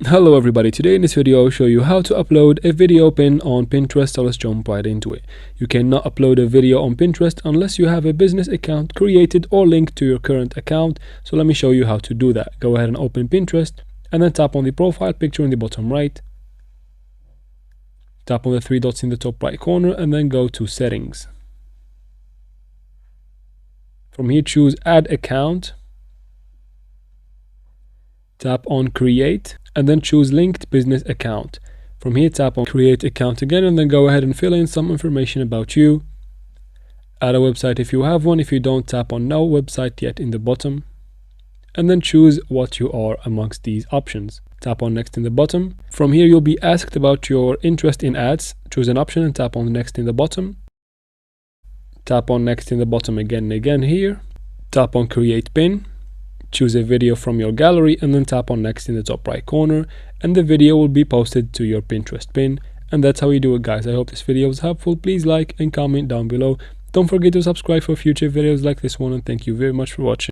Hello everybody, today in this video I'll show you how to upload a video pin on Pinterest, so let's jump right into it. You cannot upload a video on Pinterest unless you have a business account created or linked to your current account, so let me show you how to do that. Go ahead and open Pinterest and then tap on the profile picture in the bottom right. Tap on the three dots in the top right corner and then go to settings. From here choose add account. Tap on create and then choose linked business account. From here tap on create account again and then go ahead and fill in some information about you. Add a website if you have one. If you don't, tap on no website yet in the bottom and then choose what you are amongst these options. Tap on next in the bottom. From here you'll be asked about your interest in ads. Choose an option and tap on next in the bottom. Tap on next in the bottom again and again here. Tap on create pin. Choose a video from your gallery and then tap on next in the top right corner and the video will be posted to your Pinterest pin. And that's how you do it, guys. I hope this video was helpful. Please like and comment down below. Don't forget to subscribe for future videos like this one, and thank you very much for watching.